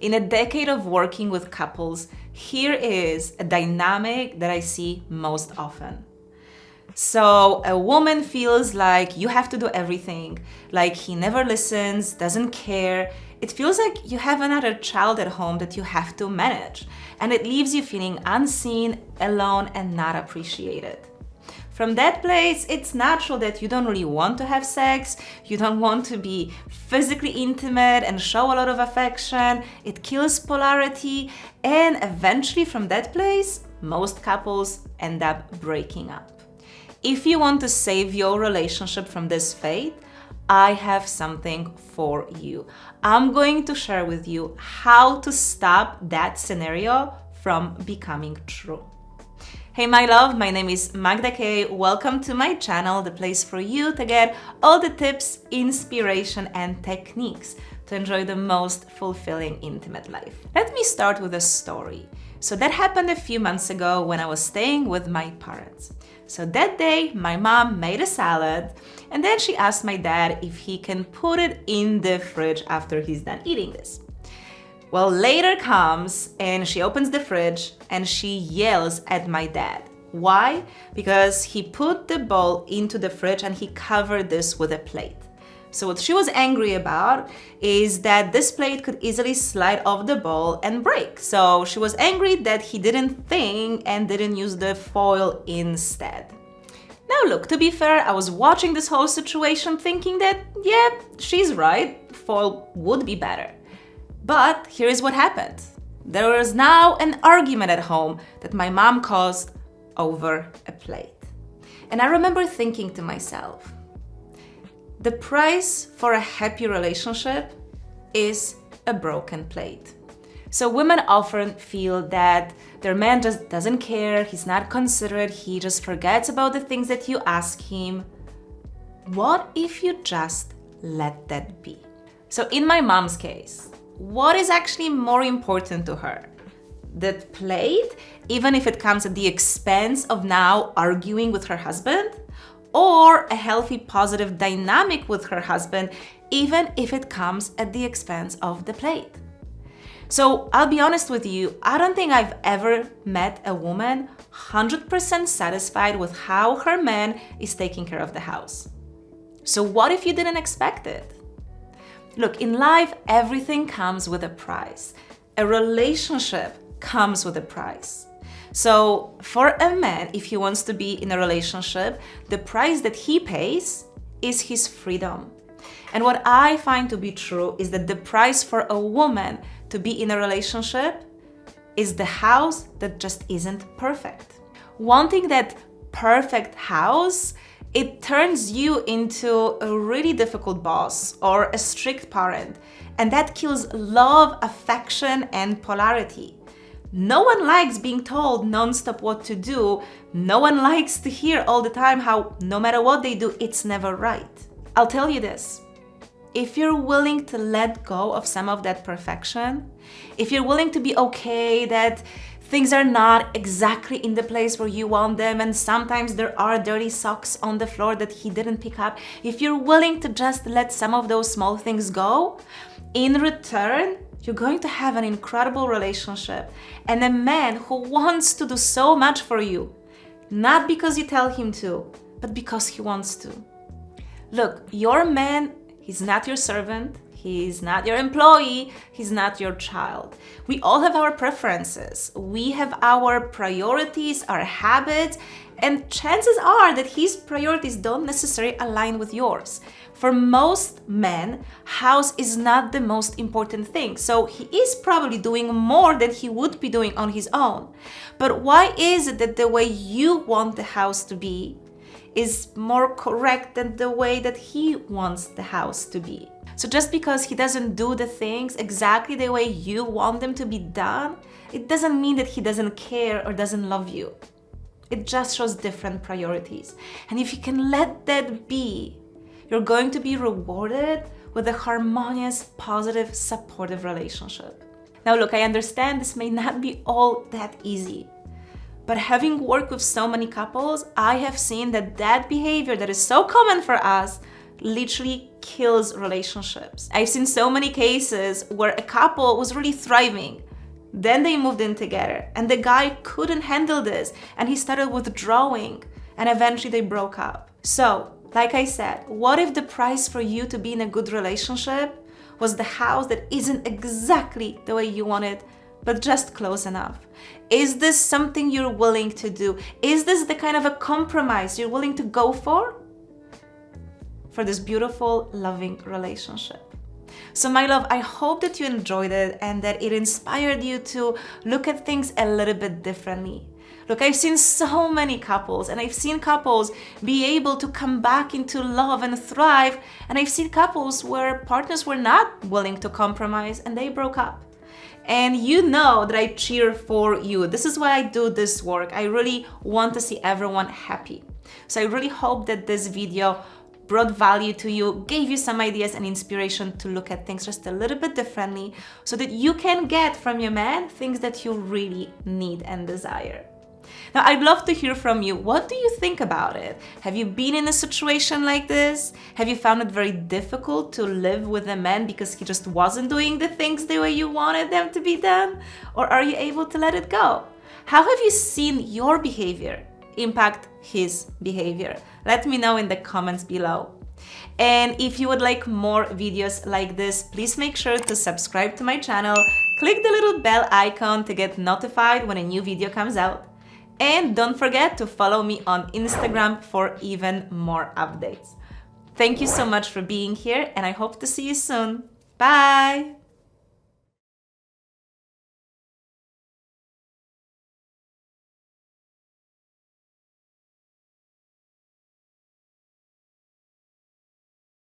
In a decade of working with couples, here is a dynamic that I see most often. So a woman feels like you have to do everything, like he never listens, doesn't care. It feels like you have another child at home that you have to manage, and it leaves you feeling unseen, alone, and not appreciated. From that place, it's natural that you don't really want to have sex, you don't want to be physically intimate and show a lot of affection. It kills polarity, and eventually from that place, most couples end up breaking up. If you want to save your relationship from this fate, I have something for you. I'm going to share with you how to stop that scenario from becoming true. Hey my love, my name is Magda K. Welcome to my channel, the place for you to get all the tips, inspiration, and techniques to enjoy the most fulfilling intimate life. Let me start with a story. So that happened a few months ago when I was staying with my parents. So that day, my mom made a salad, and then she asked my dad if he can put it in the fridge after he's done eating this. Well, later comes and she opens the fridge and she yells at my dad. Why? Because he put the bowl into the fridge and he covered this with a plate. So what she was angry about is that this plate could easily slide off the bowl and break. So she was angry that he didn't think and didn't use the foil instead. Now look, to be fair, I was watching this whole situation thinking that, yeah, she's right, foil would be better. But here's what happened. There was now an argument at home that my mom caused over a plate. And I remember thinking to myself, the price for a happy relationship is a broken plate. So women often feel that their man just doesn't care, he's not considerate, he just forgets about the things that you ask him. What if you just let that be? So in my mom's case, what is actually more important to her? The plate, even if it comes at the expense of now arguing with her husband? Or a healthy, positive dynamic with her husband, even if it comes at the expense of the plate. So I'll be honest with you, I don't think I've ever met a woman 100% satisfied with how her man is taking care of the house. So what if you didn't expect it? Look, in life, everything comes with a price. A relationship comes with a price. So for a man, if he wants to be in a relationship, the price that he pays is his freedom. And what I find to be true is that the price for a woman to be in a relationship is the house that just isn't perfect. Wanting that perfect house, it turns you into a really difficult boss or a strict parent, and that kills love, affection, and polarity. No one likes being told nonstop what to do. No one likes to hear all the time how no matter what they do, it's never right. I'll tell you this. If you're willing to let go of some of that perfection, if you're willing to be okay that things are not exactly in the place where you want them, and sometimes there are dirty socks on the floor that he didn't pick up, if you're willing to just let some of those small things go, in return, you're going to have an incredible relationship and a man who wants to do so much for you, not because you tell him to, but because he wants to. Look, your man, he's not your servant, he's not your employee, he's not your child. We all have our preferences, we have our priorities, our habits, and chances are that his priorities don't necessarily align with yours. For most men, house is not the most important thing, so he is probably doing more than he would be doing on his own. But why is it that the way you want the house to be is more correct than the way that he wants the house to be? So just because he doesn't do the things exactly the way you want them to be done, it doesn't mean that he doesn't care or doesn't love you. It just shows different priorities. And if you can let that be, you're going to be rewarded with a harmonious, positive, supportive relationship. Now look, I understand this may not be all that easy, but having worked with so many couples, I have seen that behavior that is so common for us literally kills relationships. I've seen so many cases where a couple was really thriving. Then they moved in together and the guy couldn't handle this and he started withdrawing and eventually they broke up. So, like I said, what if the price for you to be in a good relationship was the house that isn't exactly the way you want it, but just close enough? Is this something you're willing to do? Is this the kind of a compromise you're willing to go for this beautiful, loving relationship? So my love, I hope that you enjoyed it and that it inspired you to look at things a little bit differently. Look, I've seen so many couples and I've seen couples be able to come back into love and thrive. And I've seen couples where partners were not willing to compromise and they broke up. And you know that I cheer for you. This is why I do this work. I really want to see everyone happy. So I really hope that this video brought value to you, gave you some ideas and inspiration to look at things just a little bit differently so that you can get from your man things that you really need and desire. Now, I'd love to hear from you. What do you think about it? Have you been in a situation like this? Have you found it very difficult to live with a man because he just wasn't doing the things the way you wanted them to be done? Or are you able to let it go? How have you seen your behavior impact his behavior? Let me know in the comments below. And if you would like more videos like this, please make sure to subscribe to my channel. Click the little bell icon to get notified when a new video comes out. And don't forget to follow me on Instagram for even more updates. Thank you so much for being here, and I hope to see you soon. Bye!